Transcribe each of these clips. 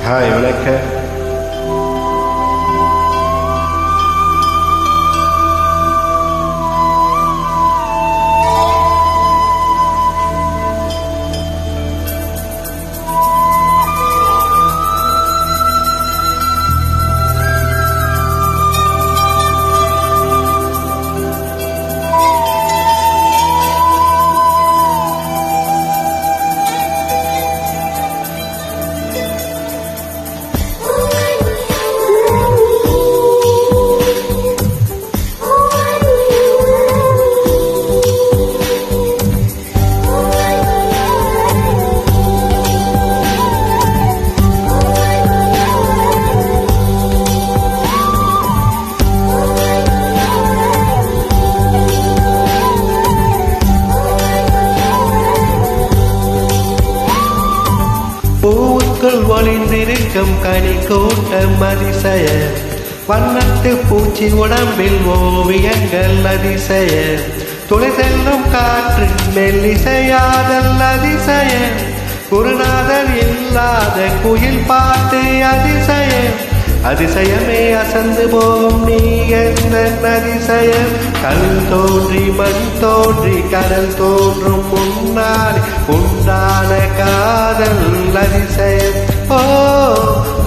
Hi வணக்கம். பூவுக்குள் ஒளிந்திருக்கும் கனி கூட்டம் அதிசய, வண்ணத்து பூச்சி உடம்பில் ஓவியங்கள் அதிசய, துளை செல்லும் காற்று மெல்லிசையாதல் அதிசய, குருநாதர் இல்லாத குயில் பாட்டு அதிசய, அதிசயமே அசந்து போகும் நீ எந்த அதிசயம். கல் தோன்றி மண் தோன்றி கடல் தோன்றும் முன்னால் உண்டான காதல் அதிசயம். ஓ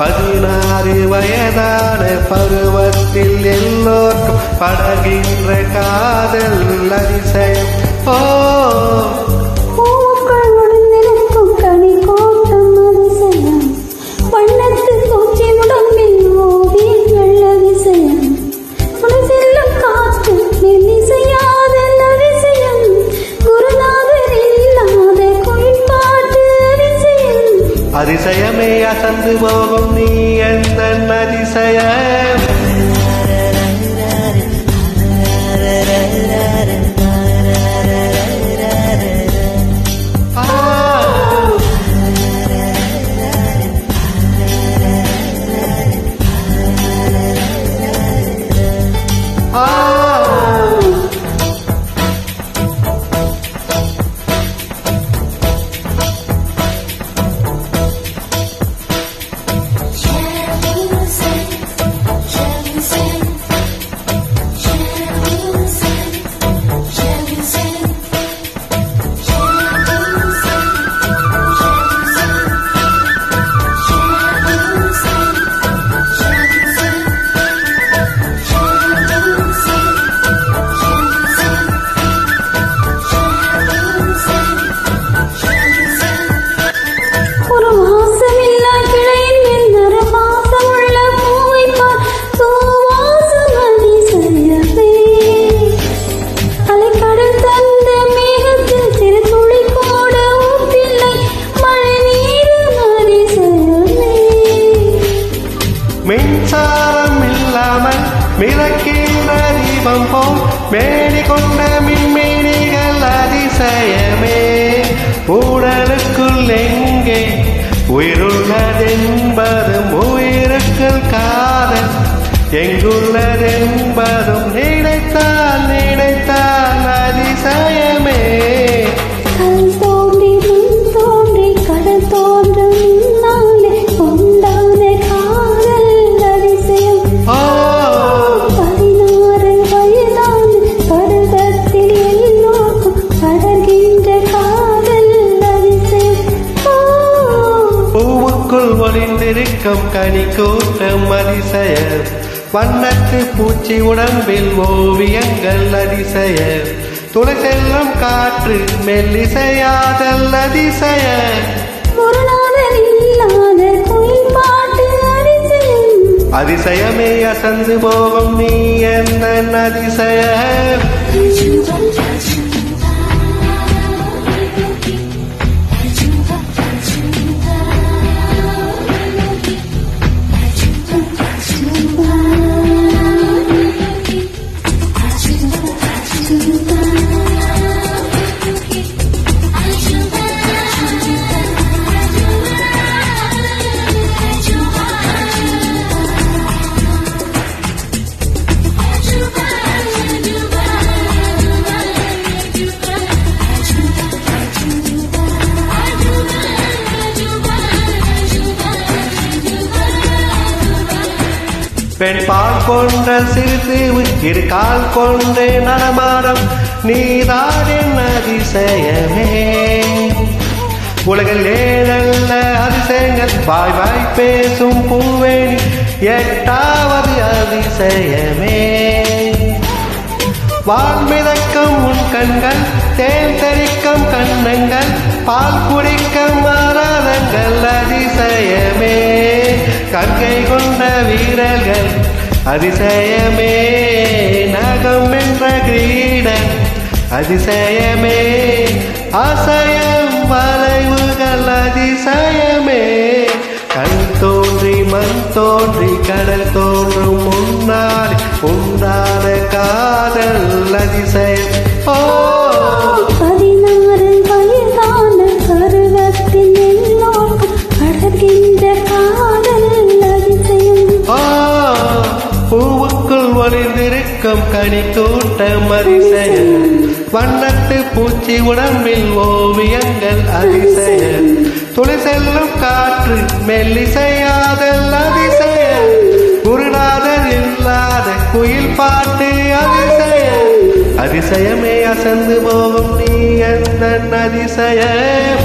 16 வயதான பருவத்தில் எல்லோருக்கும் படகின்ற காதல் அதிசயம். ஓ அதிசயமே அசந்து போகும் நீ எந்த அதிசயம். மின்சாரம் இல்லாமல் மிதக்கின்ற தீபம் போல் மேடி கொண்ட மின்மீனிகள் அதிசயமே. உடலுக்குள் எங்கே உயிருள்ளதென்பதும் உயிருக்குள் காதல் எங்குள்ளதென்பதும் நினைத்தால் நினைத்தால் அதிசயமே. ஒளிந்திருக்கும் கனி கூட்டம் அதிசய, வண்ணத்து பூச்சி உடம்பில் ஓவியங்கள் அதிசய, துளை செல்லும் காற்று மெல்லிசையாதல் அதிசய, அதிசயமே அசந்து போகும் நீ எந்த அதிசய. பெண் பால் கொண்ட சிறுதீவு இரு கால் கொண்டே நடமாடம் நீதான் என் அதிசயமே உலகில் ஏழல்ல அதிசயங்கள் வாய் வாய் பேசும் பூவேணி எட்டாவது அதிசயமே வான்மிதக்கும் உன் கண்கள் தேன் தெறிக்கும் கண்ணங்கள் பால் குடிக்கும் மாறாதங்கள் அதிசயமே கங்கை கொண்ட வீரர்கள் அதிசயமே நகம் என்ற கிரீடன் அதிசயமே அசையம் வளைவுகள் அதிசயமே கண் தோன்றி மண் தோன்றி கடல் தோன்றும் முன்னாடி உண்டான காதல் அதிசயம் ஓ 16 வயதான பருவத்தில் எல்லோருக்கும் அடர்கின்ற காதல் அதிசயம் ஓ பூவுக்குள் ஒளிந்திருக்கும் கனி கூட்டம் அதிசயம் வண்ணத்து பூச்சி உடம்பில் ஓவியங்கள் அதிசயம் துளி செல்லும் காற்று மெல்லிசையாதல் அதிசயம் குருநாதர் இல்லாத குயில் பாட்டு அதிசயம் அதிசயமே அசந்து போகும் நீ எந்த அதிசயம்